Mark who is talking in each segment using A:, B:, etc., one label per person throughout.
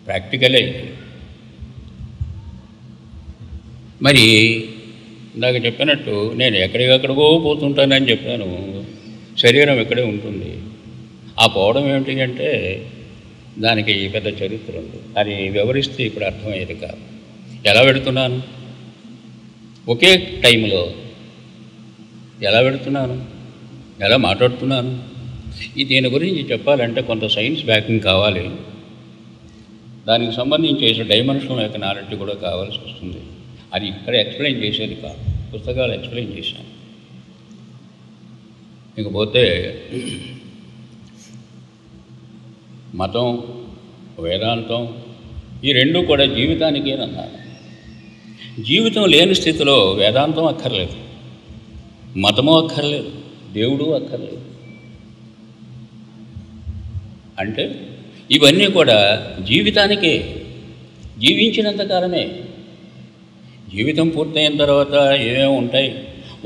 A: ప్రాక్టికలే. మరి ఇందాక చెప్పినట్టు నేను ఎక్కడికక్కడికో పోతుంటానని చెప్పాను. శరీరం ఇక్కడే ఉంటుంది. ఆ పోవడం ఏమిటి అంటే దానికి పెద్ద చరిత్ర ఉంది. అది వివరిస్తే ఇప్పుడు అర్థమయ్యేది కాదు. ఎలా పెడుతున్నాను, ఒకే టైంలో ఎలా పెడుతున్నాను, ఎలా మాట్లాడుతున్నాను, దీని గురించి చెప్పాలంటే కొంత సైన్స్ బ్యాకింగ్ కావాలి. దానికి సంబంధించి డైమెన్షన్ యొక్క నాలెడ్జ్ కూడా కావాల్సి వస్తుంది. అది ఇక్కడ ఎక్స్ప్లెయిన్ చేసేది కాదు, పుస్తకాలు ఎక్స్ప్లెయిన్ చేశాను. ఇకపోతే మతం, వేదాంతం ఈ రెండు కూడా జీవితానికే అన్నారు. జీవితం లేని స్థితిలో వేదాంతం అక్కర్లేదు, మతము అక్కర్లేదు, దేవుడు అక్కర్లేదు. అంటే ఇవన్నీ కూడా జీవితానికే, జీవించినంతకాలమే. జీవితం పూర్తయిన తర్వాత ఏమేమి ఉంటాయి,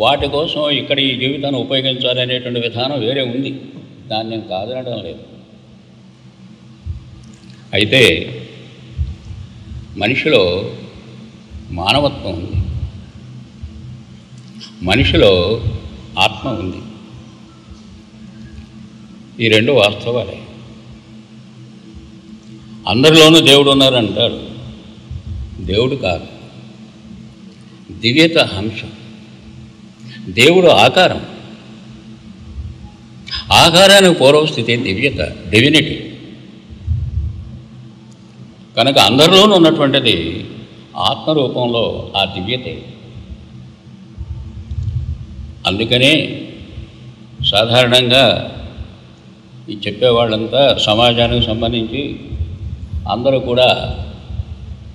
A: వాటి కోసం ఇక్కడ ఈ జీవితాన్ని ఉపయోగించాలనేటువంటి విధానం వేరే ఉంది. దాన్ని నేను కాదనడం లేదు. అయితే మనిషిలో మానవత్వం ఉంది, మనిషిలో ఆత్మ ఉంది. ఈ రెండు వాస్తవాలే. అందరిలోనూ దేవుడు ఉన్నారంటారు. దేవుడు కాదు, దివ్యత అంశం. దేవుడు ఆకారం, ఆకారానికి పూర్వస్థితి దివ్యత, డివినిటీ. కనుక అందరిలోనూ ఉన్నటువంటిది ఆత్మరూపంలో ఆ దివ్యతే. అందుకనే సాధారణంగా ఈ చెప్పేవాళ్ళంతా సమాజానికి సంబంధించి అందరూ కూడా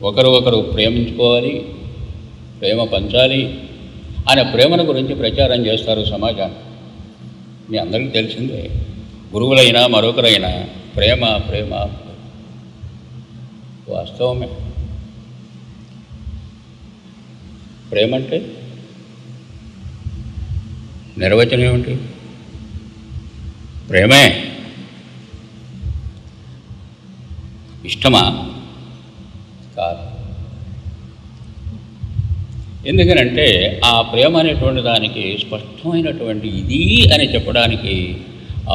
A: ఒకరు ప్రేమించుకోవాలి, ప్రేమ పంచాలి అనే ప్రేమను గురించి ప్రచారం చేస్తారు సమాజాన్ని. మీ అందరికీ తెలిసిందే, గురువులైనా మరొకరైనా ప్రేమ ప్రేమ వాస్తవమే. ప్రేమ అంటే నిర్వచనం ఏమిటి? ప్రేమే. ఇష్టమా? కాదు. ఎందుకనంటే ఆ ప్రేమ అనేటువంటి దానికి స్పష్టమైనటువంటి ఇది అని చెప్పడానికి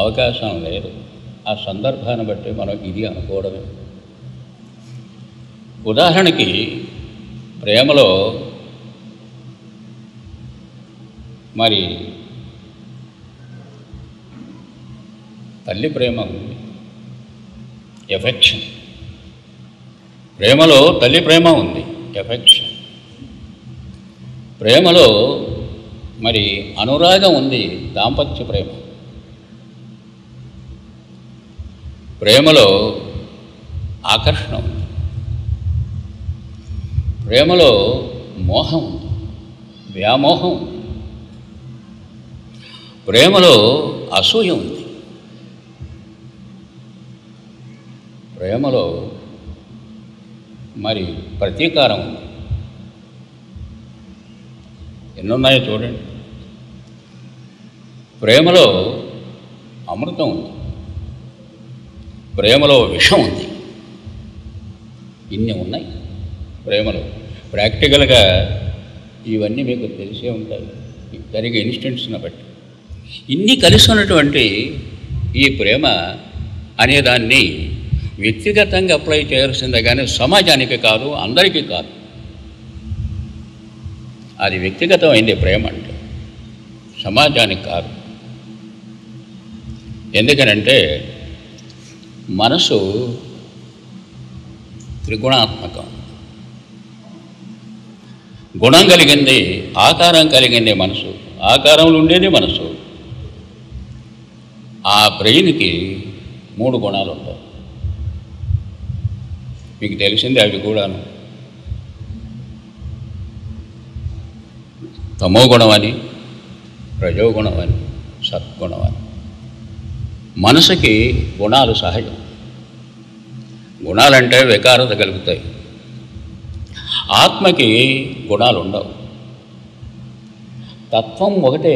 A: అవకాశం లేదు. ఆ సందర్భాన్ని బట్టి మనం ఇది అనుకోవడమే. ఉదాహరణకి ప్రేమలో మరి తల్లి ప్రేమ ఉంది, ఎఫెక్షన్. ప్రేమలో తల్లి ప్రేమ ఉంది, ఎఫెక్షన్. ప్రేమలో మరి అనురాగం ఉంది, దాంపత్య ప్రేమ. ప్రేమలో ఆకర్షణ ఉంది, ప్రేమలో మోహం ఉంది, వ్యామోహం ఉంది, ప్రేమలో అసూయ ఉంది, ప్రేమలో మరి ప్రతీకారం ఉంది. ఎన్నున్నాయో చూడండి. ప్రేమలో అమృతం ఉంది, ప్రేమలో విషం ఉంది. ఇన్ని ఉన్నాయి ప్రేమలో. ప్రాక్టికల్గా ఇవన్నీ మీకు తెలిసే ఉంటాయి జరిగే ఇన్స్టెంట్స్ని బట్టి. ఇన్ని కలిసి ఉన్నటువంటి ఈ ప్రేమ అనేదాన్ని వ్యక్తిగతంగా అప్లై చేయాల్సిందే కానీ సమాజానికి కాదు, అందరికీ కాదు. అది వ్యక్తిగతమైంది ప్రేమ అంటే, సమాజానికి కాదు. ఎందుకనంటే మనసు త్రిగుణాత్మకం. గుణం కలిగింది, ఆకారం కలిగింది మనసు. ఆకారంలో ఉండేది మనసు. ఆ బ్రెయిన్కి 3 గుణాలు ఉంటాయి. మీకు తెలిసిందే అవి కూడాను. తమో గుణం అని, రజోగుణం అని, సద్గుణం అని. మనసుకి గుణాలు సహజం. గుణాలంటే వికారత కలుగుతాయి. ఆత్మకి గుణాలు ఉండవు. తత్వం ఒకటే,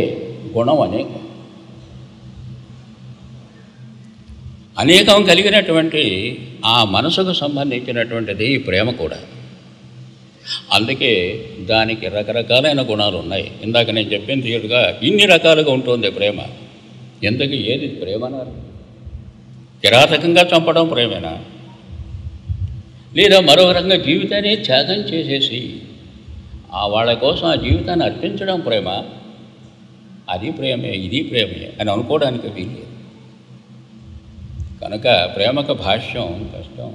A: గుణం అనేకం. అనేకం కలిగినటువంటి ఆ మనసుకు సంబంధించినటువంటిది ప్రేమ కూడా. అందుకే దానికి రకరకాలైన గుణాలు ఉన్నాయి. ఇందాక నేను చెప్పిన తీరుగా ఇన్ని రకాలుగా ఉంటుంది ప్రేమ. ఎందుకు ఏది ప్రేమ అన్నారు? కిరాతకంగా చంపడం ప్రేమేనా? లేదా మరో రకంగా జీవితాన్ని త్యాగం చేసేసి వాళ్ళ కోసం ఆ జీవితాన్ని అర్పించడం ప్రేమ? అది ప్రేమే, ఇది ప్రేమే అని అనుకోవడానికి వీలు. కనుక ప్రేమకు భాష్యం కష్టం.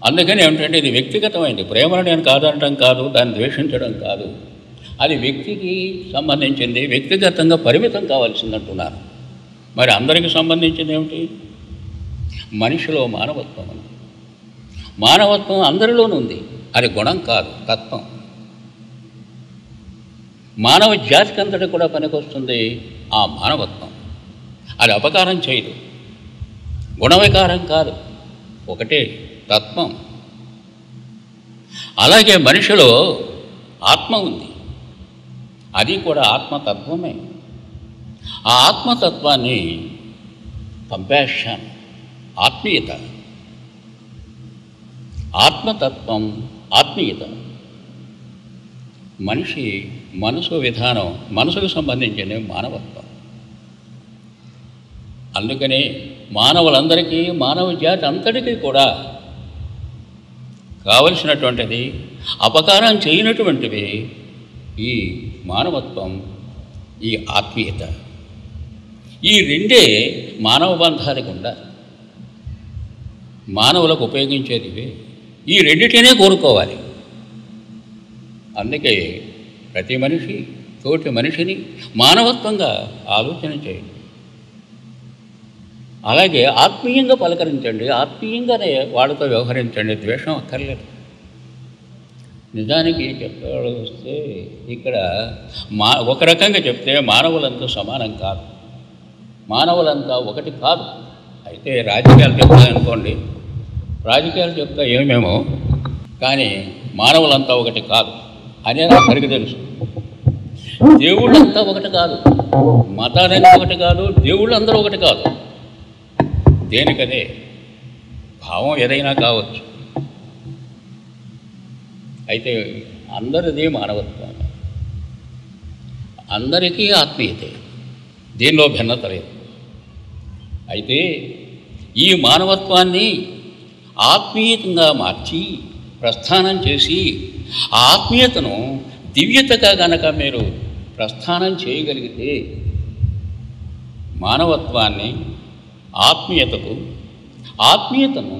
A: అందుకని ఏమిటంటే ఇది వ్యక్తిగతమైంది. ప్రేమను నేను కాదనడం కాదు, దాన్ని ద్వేషించడం కాదు. అది వ్యక్తికి సంబంధించింది, వ్యక్తిగతంగా పరిమితం కావాల్సిందంటున్నాను. మరి అందరికీ సంబంధించింది ఏమిటి? మనిషిలో మానవత్వం ఉంది. మానవత్వం అందరిలోనూ ఉంది. అది గుణం కాదు, తత్వం. మానవ జాతికి అంతటి కూడా పనికొస్తుంది ఆ మానవత్వం. అది అపకారం చేయదు, గుణవికారం కాదు, ఒకటే తత్వం. అలాగే మనిషిలో ఆత్మ ఉంది, అది కూడా ఆత్మతత్వమే. ఆ ఆత్మతత్వాన్ని కంపాషన్, ఆత్మీయత, ఆత్మతత్వం, ఆత్మీయత. మనిషి మనసు విధానం, మనసుకు సంబంధించిన మానవత్వం. అందుకని మానవులందరికీ, మానవ జాతి అంతటికీ కూడా కావలసినటువంటిది, అపకారం చేయనటువంటివి ఈ మానవత్వం, ఈ ఆత్మీయత. ఈ రెండే మానవ బంధాలకు ఉండాలి. మానవులకు ఉపయోగించేది ఇవే. ఈ రెండిటినే కోరుకోవాలి. అందుకే ప్రతి మనిషి తోటి మనిషిని మానవత్వంగా ఆలోచన చేయండి. అలాగే ఆత్మీయంగా పలకరించండి, ఆత్మీయంగానే వాళ్ళతో వ్యవహరించండి. ద్వేషం అక్కర్లేదు. నిజానికి చెప్పాడు వస్తే ఇక్కడ ఒక రకంగా చెప్తే మానవులంతా సమానం కాదు, మానవులంతా ఒకటి కాదు. అయితే రాజకీయాలు చెప్తాయనుకోండి, రాజకీయాలు చెప్తా ఏమేమో, కానీ మానవులంతా ఒకటి కాదు అనేది అందరికీ తెలుసు. దేవుళ్ళంతా ఒకటి కాదు, మతాలన్నీ ఒకటి కాదు, దేవుళ్ళందరూ ఒకటి కాదు. దేనికదే భావం ఏదైనా కావచ్చు. అయితే అందరిది మానవత్వం, అందరికీ ఆత్మీయతే, దీనిలో భిన్నత లేదు. అయితే ఈ మానవత్వాన్ని ఆత్మీయతంగా మార్చి ప్రస్థానం చేసి ఆ ఆత్మీయతను దివ్యతగా గనక మీరు ప్రస్థానం చేయగలిగితే, మానవత్వాన్ని ఆత్మీయతకు, ఆత్మీయతను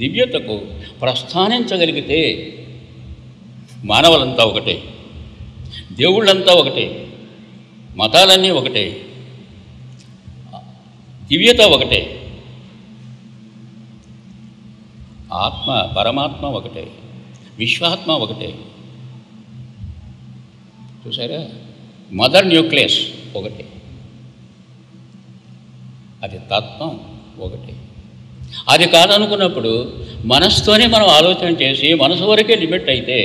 A: దివ్యతకు ప్రస్థానించగలిగితే మానవులంతా ఒకటే, దేవుళ్ళంతా ఒకటే, మతాలన్నీ ఒకటే, దివ్యత ఒకటే, ఆత్మ పరమాత్మ ఒకటే, విశ్వాత్మ ఒకటే. చూసారా? మదర్ న్యూక్లియస్ ఒకటే, అది తత్వం ఒకటే. అది కాదనుకున్నప్పుడు మనసుతోనే మనం ఆలోచన చేసి మనసు వరకే లిమిట్ అయితే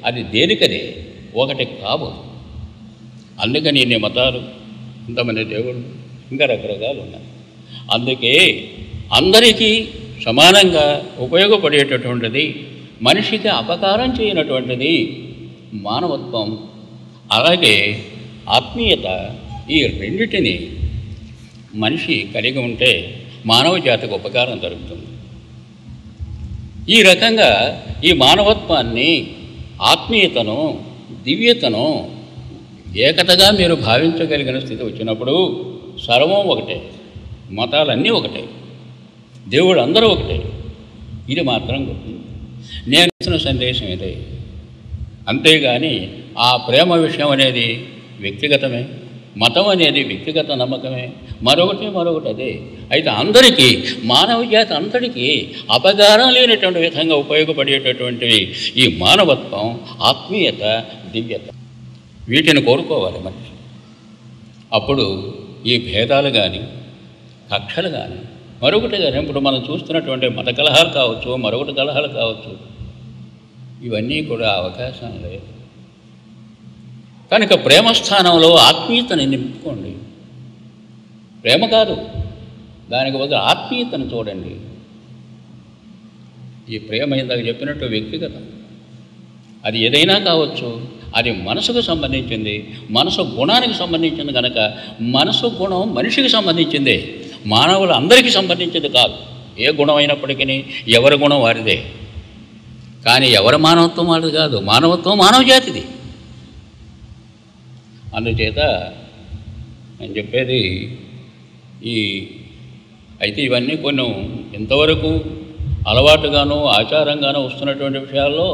A: అది దేనికదే ఒకటి కాబోదు. అందుకని ఇన్ని మతాలు, ఇంతమంది దేవుళ్ళు, ఇంకా రకరకాలు ఉన్నాయి. అందుకే అందరికీ సమానంగా ఉపయోగపడేటటువంటిది, మనిషికి అపకారం చేయనటువంటిది మానవత్వం. అలాగే ఆత్మీయత, ఈ రెండిటిని మనిషి కలిగి ఉంటే మానవ జాతికి ఉపకారం జరుగుతుంది. ఈ రకంగా ఈ మానవత్వాన్ని, ఆత్మీయతను, దివ్యతను ఏకతగా మీరు భావించగలిగిన స్థితి వచ్చినప్పుడు సర్వం ఒకటే, మతాలన్నీ ఒకటే, దేవుడు అందరూ ఒకటే. ఇది మాత్రం గుర్తుంది. నేను ఇచ్చిన సందేశం ఇదే. అంతేగాని ఆ ప్రేమ విషయం అనేది వ్యక్తిగతమే, మతం అనేది వ్యక్తిగత నమ్మకమే, మరొకటి అదే. అయితే అందరికీ, మానవ జాతి అంతటికీ అపకారం లేనటువంటి విధంగా ఉపయోగపడేటటువంటివి ఈ మానవత్వం, ఆత్మీయత, దివ్యత. వీటిని కోరుకోవాలి మనిషి. అప్పుడు ఈ భేదాలు కానీ, కక్షలు కానీ, మరొకటి కానీ, ఇప్పుడు మనం చూస్తున్నటువంటి మత కలహాలు కావచ్చు, మరొకటి కలహాలు కావచ్చు, ఇవన్నీ కూడా అవకాశం లేదు. కనుక ప్రేమ స్థానంలో ఆత్మీయతని నింపుకోండి. ప్రేమ కాదు, దానికి బదులు ఆత్మీయతను చూడండి. ఈ ప్రేమ ఇందాక చెప్పినట్టు వ్యక్తిగతం. అది ఏదైనా కావచ్చు. అది మనసుకు సంబంధించింది, మనసు గుణానికి సంబంధించింది కనుక మనసు గుణం మనిషికి సంబంధించిందే, మానవులు అందరికీ సంబంధించింది కాదు. ఏ గుణం అయినప్పటికీ ఎవరి గుణం వారిదే. కానీ ఎవరి మానవత్వం వారిది కాదు, మానవత్వం మానవ జాతిది. అందుచేత నేను చెప్పేది అయితే ఇవన్నీ కొన్ని ఇంతవరకు అలవాటుగానో ఆచారంగానో వస్తున్నటువంటి విషయాల్లో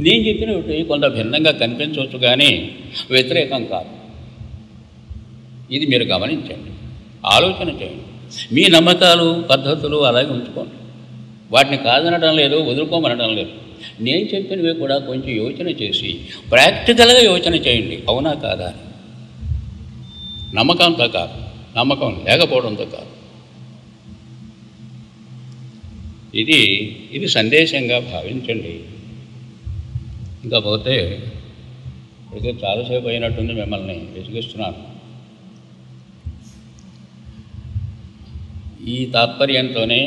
A: నేను చెప్పినవి కొంత భిన్నంగా కనిపించవచ్చు, కానీ వ్యతిరేకం కాదు. ఇది మీరు గమనించండి, ఆలోచన చేయండి. మీ నమ్మకాలు పద్ధతులు అలాగే ఉంచుకోండి, వాటిని కాదనడం లేదు, వదులుకోమనడం లేదు. నేను చెప్పినవి కూడా కొంచెం యోచన చేసి ప్రాక్టికల్గా యోచన చేయండి, అవునా కాదా. నమ్మకంతో కాదు, నమ్మకం లేకపోవడంతో కాదు. ఇది సందేశంగా భావించండి. ఇంకా పోతే ఇక చాలాసేపు అయినట్టుంది, మిమ్మల్ని విసిగిస్తున్నాను. ఈ తాత్పర్యంతోనే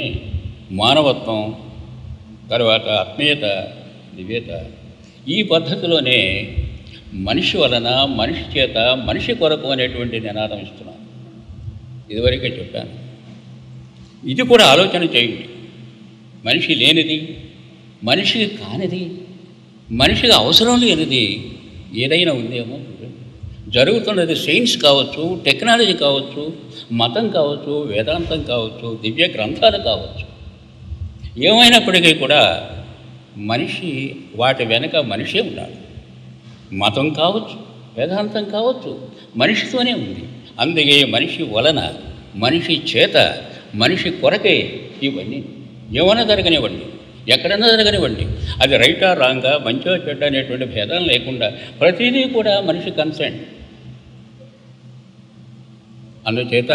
A: మానవత్వం, తర్వాత ఆత్మీయత, దివ్యత, ఈ పద్ధతిలోనే మనిషి వలన, మనిషి చేత, మనిషి కొరకు అనేటువంటి నినాదం ఇస్తున్నాను. ఇదివరకే చెప్పాను. ఇది కూడా ఆలోచన చేయండి. మనిషి లేనిది, మనిషికి కానిది, మనిషికి అవసరం లేనిది ఏదైనా ఉందేమో జరుగుతున్నది. సైన్స్ కావచ్చు, టెక్నాలజీ కావచ్చు, మతం కావచ్చు, వేదాంతం కావచ్చు, దివ్య గ్రంథాలు కావచ్చు, ఏమైనప్పటికీ కూడా మనిషి వాటి వెనుక మనిషే ఉన్నాడు. మతం కావచ్చు, వేదాంతం కావచ్చు, మనిషితోనే ఉంది. అందుకే మనిషి వలన, మనిషి చేత, మనిషి కొరకే ఇవన్నీ. ఏమైనా జరగనివ్వండి, ఎక్కడైనా జరగనివ్వండి, అది రైటా రాంగా, మంచో చెడ్డ అనేటువంటి భేదం లేకుండా ప్రతిదీ కూడా మనిషి కన్సెంట్. అందుచేత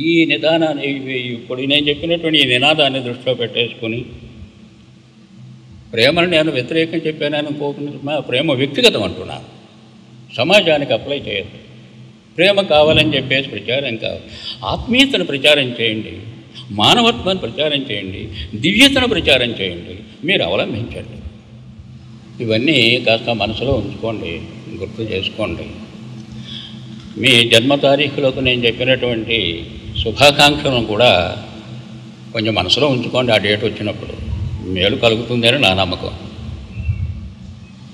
A: ఈ నిదానాన్ని, ఇప్పుడు నేను చెప్పినటువంటి ఈ నినాదాన్ని దృష్టిలో పెట్టేసుకొని, ప్రేమను నేను వ్యతిరేకం చెప్పాను అనుకోకుండా, ప్రేమ వ్యక్తిగతం అంటున్నాను, సమాజానికి అప్లై చేయదు. ప్రేమ కావాలని చెప్పేసి ప్రచారం కావాలి. ఆత్మీయతను ప్రచారం చేయండి, మానవత్వాన్ని ప్రచారం చేయండి, దివ్యతను ప్రచారం చేయండి, మీరు అవలంబించండి. ఇవన్నీ కాస్త మనసులో ఉంచుకోండి, గుర్తు చేసుకోండి. మీ జన్మ తారీఖులకు నేను చెప్పినటువంటి శుభాకాంక్షలను కూడా కొంచెం మనసులో ఉంచుకోండి. ఆ డేట్ వచ్చినప్పుడు మేలు కలుగుతుందని నా నమ్మకం.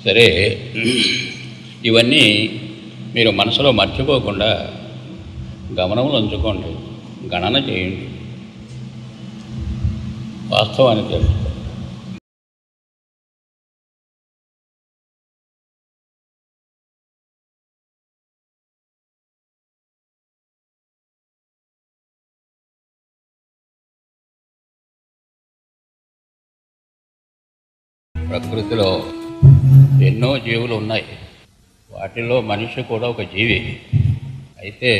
A: సరే, ఇవన్నీ మీరు మనసులో మర్చిపోకుండా గమనంలో ఉంచుకోండి, గణన చేయండి, వాస్తవాన్ని తెలుసుకోండి. ప్రకృతిలో ఎన్నో జీవులు ఉన్నాయి, వాటిల్లో మనిషి కూడా ఒక జీవి. అయితే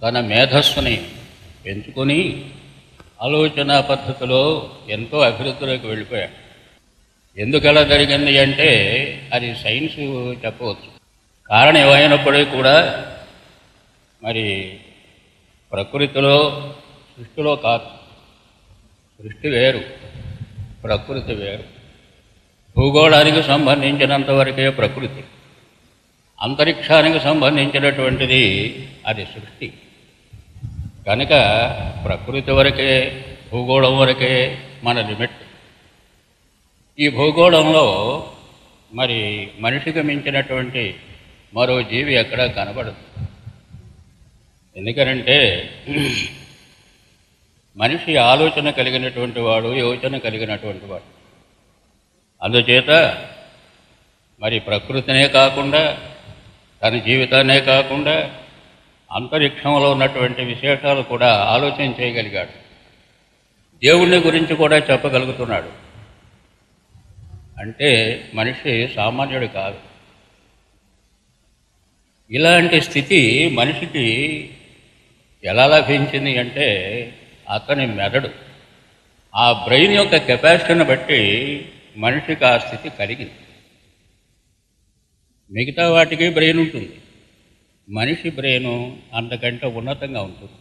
A: తన మేధస్సుని పెంచుకొని ఆలోచన పద్ధతిలో ఎంతో అభివృద్ధిలోకి వెళ్ళిపోయాడు. ఎందుకలా జరిగింది అంటే అది సైన్స్ చెప్పవచ్చు. కారణం ఏమైనప్పటికీ కూడా మరి ప్రకృతిలో, సృష్టిలో కాదు. సృష్టి వేరు, ప్రకృతి వేరు. భూగోళానికి సంబంధించినంత వరకే ప్రకృతి, అంతరిక్షానికి సంబంధించినటువంటిది అది సృష్టి. కనుక ప్రకృతి వరకే, భూగోళం వరకే మన లిమిట్. ఈ భూగోళంలో మరి మనిషికి మించినటువంటి మరో జీవి ఎక్కడా కనబడదు. ఎందుకనంటే మనిషి ఆలోచన కలిగినటువంటి వాడు, యోచన కలిగినటువంటి వాడు. అందుచేత మరి ప్రకృతినే కాకుండా, తన జీవితాన్నే కాకుండా, అంతరిక్షంలో ఉన్నటువంటి విశేషాలు కూడా ఆలోచన చేయగలిగాడు. దేవుణ్ణి గురించి కూడా చెప్పగలుగుతున్నాడు. అంటే మనిషి సామాన్యుడు కాదు. ఇలాంటి స్థితి మనిషికి ఎలా లభించింది అంటే అతని మెదడు, ఆ బ్రెయిన్ యొక్క కెపాసిటీని బట్టి మనిషికి ఆ స్థితి కలిగింది. మిగతా వాటికి బ్రెయిన్ ఉంటుంది, మనిషి బ్రెయిన్ అంతకంటే ఉన్నతంగా ఉంటుంది.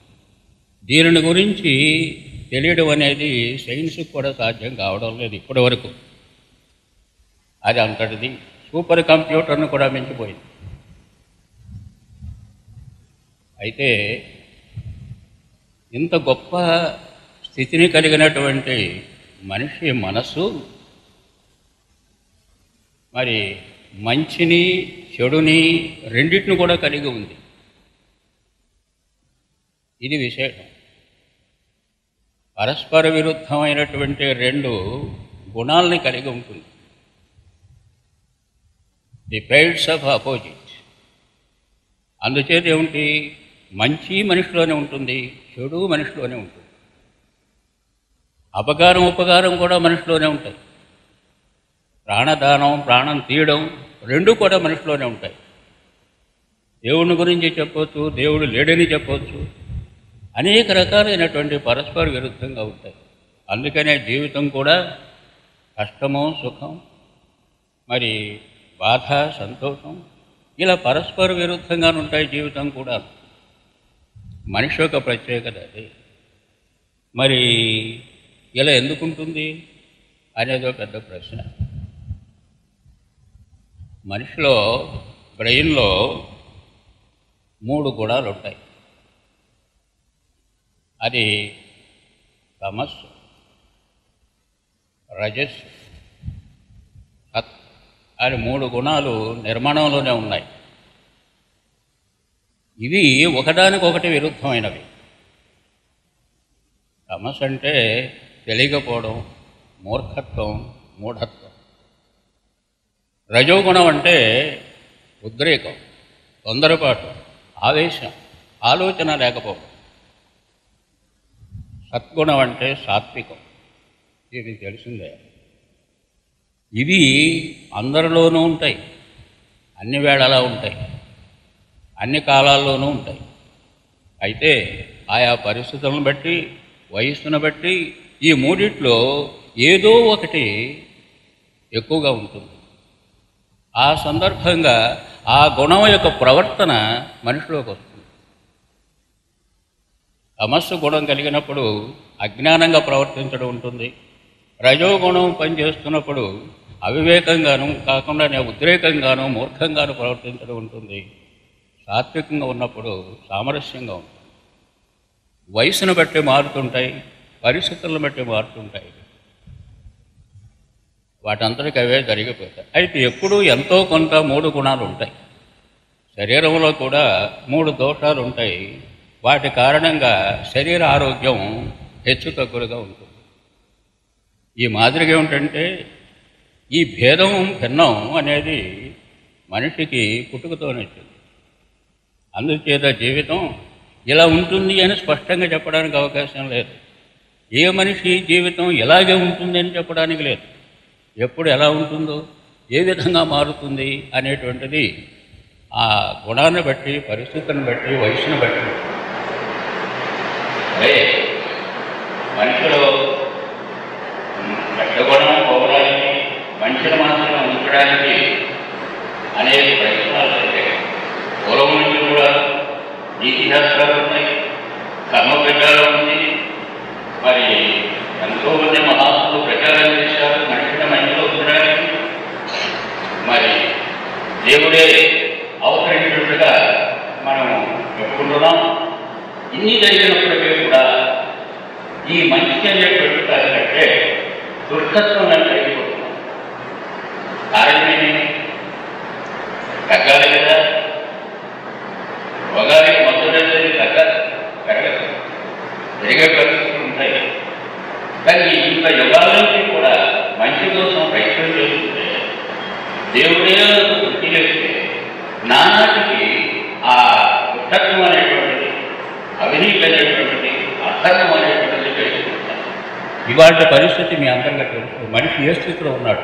A: దీనిని గురించి తెలియడం అనేది సైన్స్కి కూడా సాధ్యం కావడం లేదు ఇప్పటి వరకు. అది అంతటిది సూపర్ కంప్యూటర్ను కూడా మించిపోయింది. అయితే ఇంత గొప్ప స్థితిని కలిగినటువంటి మనిషి మనస్సు మరి మంచిని చెడుని రెండింటిని కూడా కలిగి ఉంది. ఇది విశేషం. పరస్పర విరుద్ధమైనటువంటి రెండు గుణాలని కలిగి ఉంటుంది. The pairs of opposite. అందుచేత ఏమిటి, మంచి మనిషిలోనే ఉంటుంది, చెడు మనిషిలోనే ఉంటుంది, అపకారం ఉపకారం కూడా మనిషిలోనే ఉంటాయి, ప్రాణదానం ప్రాణం తీయడం రెండూ కూడా మనిషిలోనే ఉంటాయి. దేవుని గురించి చెప్పవచ్చు, దేవుడు లేడని చెప్పవచ్చు, అనేక రకాలైనటువంటి పరస్పర విరుద్ధంగా ఉంటాయి. అందుకనే జీవితం కూడా కష్టము సుఖం, మరి బాధ సంతోషం, ఇలా పరస్పర విరుద్ధంగానే ఉంటాయి జీవితం కూడా. మనిషి యొక్క ప్రత్యేకత అది. మరి ఇలా ఎందుకుంటుంది అనేది ఒక పెద్ద ప్రశ్న. మనిషిలో బ్రెయిన్లో 3 గుణాలు ఉంటాయి. అది తమస్, రజస్, సత్ అని 3 గుణాలు నిర్మాణంలోనే ఉన్నాయి. ఇవి ఒకదానికొకటి విరుద్ధమైనవి. తమస్ అంటే తెలియకపోవడం, మూర్ఖత్వం, మూఢత్వం. రజోగుణం అంటే ఉద్రేకం, తొందరపాటు, ఆవేశం, ఆలోచన లేకపోవడం. సద్గుణం అంటే సాత్వికం. ఇది తెలిసిందే. ఇవి అందరిలోనూ ఉంటాయి, అన్ని వేళలా ఉంటాయి, అన్ని కాలాల్లోనూ ఉంటాయి. అయితే ఆయా పరిస్థితులను బట్టి, వయస్సును బట్టి ఈ మూడిట్లో ఏదో ఒకటి ఎక్కువగా ఉంటుంది. ఆ సందర్భంగా ఆ గుణం యొక్క ప్రవర్తన మనిషిలోకి వస్తుంది. తమస్సు గుణం కలిగినప్పుడు అజ్ఞానంగా ప్రవర్తించడం ఉంటుంది. రజోగుణం పనిచేస్తున్నప్పుడు అవివేకంగాను కాకుండా ఉద్రేకంగాను మూర్ఖంగాను ప్రవర్తించడం ఉంటుంది. సాత్వికంగా ఉన్నప్పుడు సామరస్యంగా ఉంటుంది. వయసును బట్టి మారుతుంటాయి, పరిస్థితులను బట్టి మారుతుంటాయి. వాటంతటికి అవే జరిగిపోతాయి. అయితే ఎప్పుడూ ఎంతో కొంత 3 గుణాలు ఉంటాయి. శరీరంలో కూడా 3 దోషాలు ఉంటాయి. వాటి కారణంగా శరీర ఆరోగ్యం హెచ్చు తగ్గులుగా ఉంటుంది. ఈ మాదిరిగా ఏమిటంటే ఈ భేదం భిన్నం అనేది మనిషికి పుట్టుకతోనే వచ్చింది. అందుచేత జీవితం ఇలా ఉంటుంది అని స్పష్టంగా చెప్పడానికి అవకాశం లేదు. ఏ మనిషి జీవితం ఇలాగే ఉంటుంది అని చెప్పడానికి లేదు. ఎప్పుడు ఎలా ఉంటుందో, ఏ విధంగా మారుతుంది అనేటువంటిది ఆ గుణాన్ని బట్టి, పరిస్థితులను బట్టి, వయసును బట్టి. అదే మనిషిలో గుణం పోవడానికి, మంచిని మనసులో ఉంచడానికి అనేక ప్రయత్నాలు జరిగాయి. పూర్వం నుంచి కూడా నీతి శాస్త్రాలు ఉన్నాయి, కర్మ ప్రచారం ఉంది. మరి ఎంతోమంది మహాత్ములు ప్రచారం చేశారు మనిషిని మంచిలో ఉంచడానికి. మరి దేవుడే అవసరమైనట్టుగా మనం చెప్పుకుంటున్నాం. ఇన్ని జరిగినప్పటికీ కూడా ఈ మంచి అనేటువంటి కంటే దుష్టత్వం అని అయిపోతున్నాం. కారణమేమి? తగ్గాలి కదా. రోగానికి మందు వేసేది తగ్గదు, పెరగదు, పెరిగే పరిస్థితులు ఉంటాయి. కానీ ఇంత యుగాల నుంచి కూడా మంచి కోసం ప్రయత్నం చేస్తుంటే దేవుడే వృత్తి చేస్తే నానాటికి ఆ దుష్టత్వం అనేటువంటిది, అవినీతి అనేటువంటిది, అధర్మం అనేటువంటిది చేసుకుంటారు. ఇవాళ పరిస్థితి మీ అంతర్గత తెలుసు. మనిషి ఏ స్థితిలో ఉన్నాడు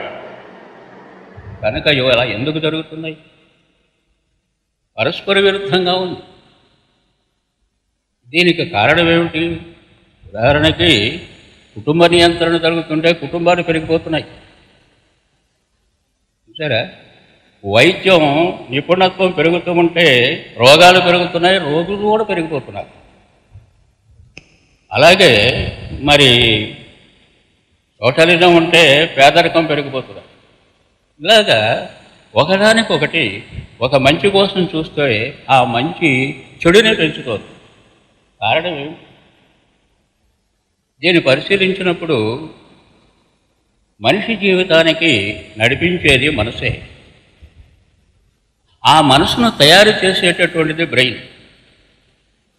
A: కనుక ఇలా ఎందుకు జరుగుతున్నాయి? పరస్పర విరుద్ధంగా ఉంది. దీనికి కారణం ఏమిటి? ఉదాహరణకి కుటుంబ నియంత్రణ జరుగుతుంటే కుటుంబాలు పెరిగిపోతున్నాయి. చూసారా? వైద్యం నిపుణత్వం పెరుగుతూ ఉంటే రోగాలు పెరుగుతున్నాయి, రోగులు కూడా పెరిగిపోతున్నారు. అలాగే మరి సోషలిజం ఉంటే పేదరికం పెరిగిపోతుంది. ఇలాగా ఒకదానికొకటి ఒక మంచి కోసం చూస్తే ఆ మంచి చెడుని పెంచుతోంది. కారణం ఏమిటి? దీన్ని పరిశీలించినప్పుడు మనిషి జీవితానికి నడిపించేది మనసే. ఆ మనసును తయారు చేసేటటువంటిది బ్రెయిన్.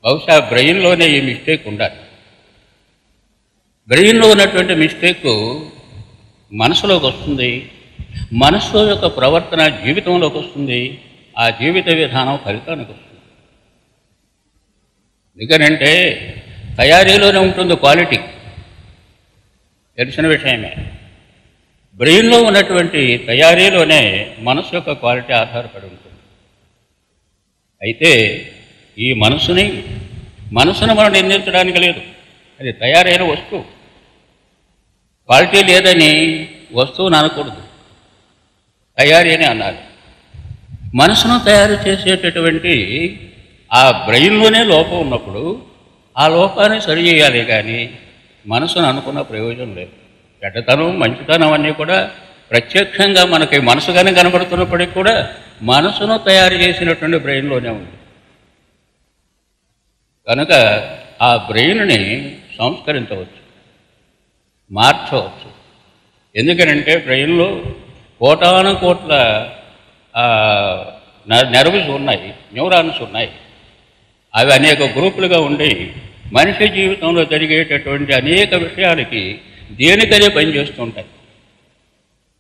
A: బహుశా బ్రెయిన్లోనే ఈ మిస్టేక్ ఉండాలి. బ్రెయిన్లో ఉన్నటువంటి మిస్టేక్ మనసులోకి వస్తుంది, మనసు యొక్క ప్రవర్తన జీవితంలోకి వస్తుంది, ఆ జీవిత విధానం ఫలితానికి వస్తుంది. ఎందుకనంటే తయారీలోనే ఉంటుంది క్వాలిటీ, తెలిసిన విషయమే. బ్రెయిన్లో ఉన్నటువంటి తయారీలోనే మనసు యొక్క క్వాలిటీ ఆధారపడి ఉంటుంది. అయితే ఈ మనసును మనం నిర్ణయించడానికి లేదు, అది తయారైన వస్తువు. క్వాలిటీ లేదని వస్తువుని అనకూడదు, తయారీ అని అన్నారు. మనసును తయారు చేసేటటువంటి ఆ బ్రెయిన్లోనే లోపం ఉన్నప్పుడు ఆ లోపాన్ని సరి చేయాలి, కానీ మనసును అనుకున్న ప్రయోజనం లేదు. చెడ్డతనం మంచితనం అన్నీ కూడా ప్రత్యక్షంగా మనకి మనసుగానే కనబడుతున్నప్పటికీ కూడా మనసును తయారు చేసినటువంటి బ్రెయిన్లోనే ఉంది. కనుక ఆ బ్రెయిన్ని సంస్కరించవచ్చు, మార్చవచ్చు. ఎందుకనంటే బ్రెయిన్లో కోటాను కోట్ల నెర్వ్స్ ఉన్నాయి, న్యూరాన్స్ ఉన్నాయి. అవి అనేక గ్రూపులుగా ఉండి మనిషి జీవితంలో జరిగేటటువంటి అనేక విషయాలకి దేనికదే పనిచేస్తుంటాయి.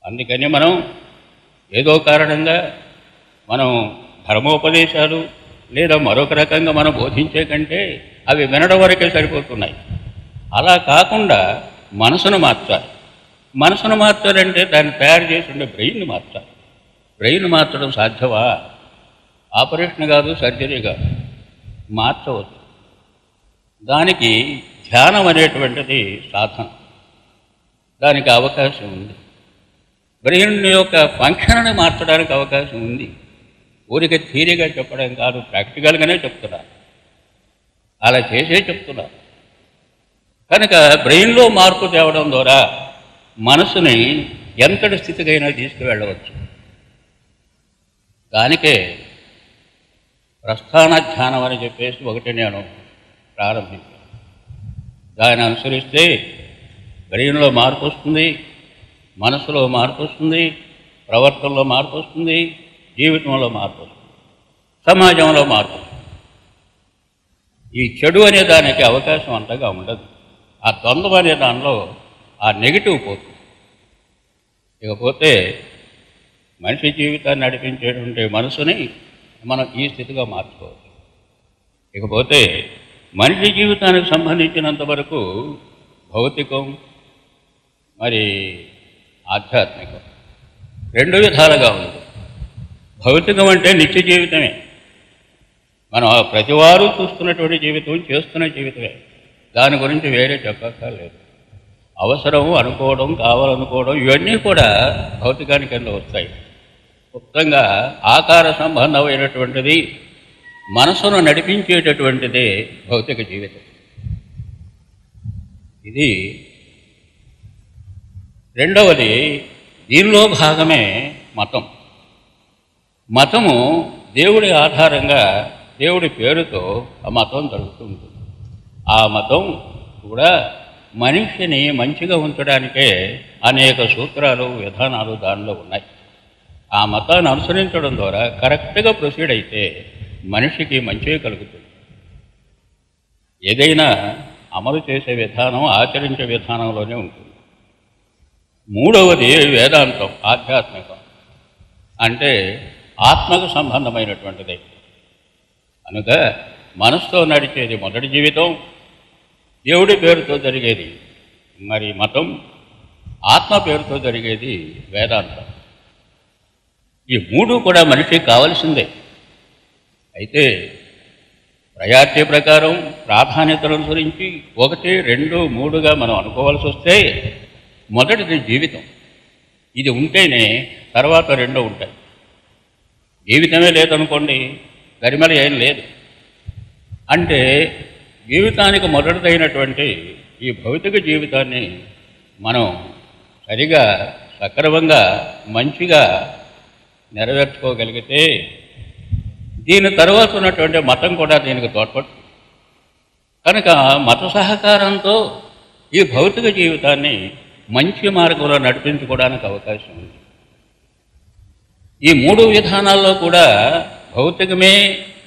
A: అందుకని మనం ఏదో కారణంగా మనం ధర్మోపదేశాలు లేదా మరొక రకంగా మనం బోధించే కంటే అవి వినడం వరకే సరిపోతున్నాయి. అలా కాకుండా మనసును మార్చాలి. మనసును మార్చాలంటే దాన్ని తయారు చేసి ఉండే బ్రెయిన్ మార్చాలి. బ్రెయిన్ మార్చడం సాధ్యమా? ఆపరేషన్ కాదు, సర్జరీ కాదు, మార్చవచ్చు. దానికి ధ్యానం అనేటువంటిది సాధన, దానికి అవకాశం ఉంది. బ్రెయిన్ యొక్క ఫంక్షన్ని మార్చడానికి అవకాశం ఉంది. ఊరికే థియరీగా చెప్పడం కాదు, ప్రాక్టికల్గానే చెప్తున్నారు, అలా చేసే చెప్తున్నారు. కనుక బ్రెయిన్లో మార్పు తేవడం ద్వారా మనసుని ఎంతటి స్థితికైనా తీసుకువెళ్ళవచ్చు. దానికే ప్రస్థాన ధ్యానం అని చెప్పేసి ఒకటి నేను ప్రారంభించాను. దాన్ని అనుసరిస్తే బ్రెయిన్లో మార్పు వస్తుంది, మనసులో మార్పు వస్తుంది, ప్రవర్తనలో మార్పు వస్తుంది, జీవితంలో మార్పు వస్తుంది, సమాజంలో మార్పు వస్తుంది. ఈ చెడు అనే దానికి అవకాశం అంతగా ఉండదు. ఆ ద్వంద్వం అనే దానిలో ఆ నెగిటివ్ పోతుంది. ఇకపోతే మనిషి జీవితాన్ని నడిపించేటువంటి మనసుని మనం ఈ స్థితిగా మార్చుకోవచ్చు. ఇకపోతే మనిషి జీవితానికి సంబంధించినంత వరకు భౌతికం మరి ఆధ్యాత్మికం రెండు విధాలుగా ఉంది. భౌతికం అంటే నిత్య జీవితమే, మనం ప్రతివారు చూస్తున్నటువంటి జీవితం, చేస్తున్న జీవితమే. దాని గురించి వేరే చెప్పక్కర్లేదు. అవసరం అనుకోవడం, కావాలనుకోవడం, ఇవన్నీ కూడా భౌతికానికి కింద వస్తాయి. మొత్తంగా ఆకార సంబంధమైనటువంటిది మనసును నడిపించేటటువంటిదే భౌతిక జీవితం. ఇది రెండవది. దీనిలో భాగమే మతం. మతము దేవుడి ఆధారంగా, దేవుడి పేరుతో ఆ మతం జరుగుతుంది. ఆ మతం కూడా మనిషిని మంచిగా ఉంచడానికే అనేక సూత్రాలు, విధానాలు దానిలో ఉన్నాయి. ఆ మతాన్ని అనుసరించడం ద్వారా కరెక్ట్గా ప్రొసీడ్ అయితే మనిషికి మంచి కలుగుతుంది. ఏదైనా అమలు చేసే విధానం, ఆచరించే విధానంలోనే ఉంటుంది. మూడవది వేదాంతం, ఆధ్యాత్మికం. అంటే ఆత్మకు సంబంధమైనటువంటిది. కనుక మనసుతో నడిచేది మొదటి జీవితం, దేవుడి పేరుతో జరిగేది మరి మతం, ఆత్మ పేరుతో జరిగేది వేదాంతం. ఈ మూడు కూడా మనిషికి కావలసిందే. అయితే ప్రయారిటీ ప్రకారం ప్రాధాన్యతలను అనుసరించి 1, 2, 3గా మనం అనుకోవాల్సి వస్తే మొదటిది జీవితం. ఇది ఉంటేనే తర్వాత రెండో ఉంటాయి. జీవితమే లేదనుకోండి, గరిమల ఏం లేదు. అంటే జీవితానికి మొదటిదైనటువంటి ఈ భౌతిక జీవితాన్ని మనం సరిగా సక్రమంగా మంచిగా నెరవేర్చుకోగలిగితే దీని తర్వాత ఉన్నటువంటి మతం కూడా దీనికి తోడ్పడుతుంది. కనుక మత సహకారంతో ఈ భౌతిక జీవితాన్ని మంచి మార్గంలో నడిపించుకోవడానికి అవకాశం ఉంది. ఈ 3 విధానాల్లో కూడా భౌతికమే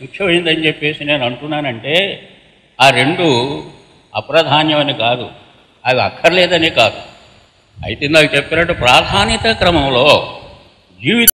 A: ముఖ్యమైందని చెప్పేసి నేను అంటున్నానంటే ఆ 2 అప్రాధాన్యమని కాదు, అవి అక్కర్లేదని కాదు. అయితే నాకు చెప్పినట్టు ప్రాధాన్యత క్రమంలో జీవితం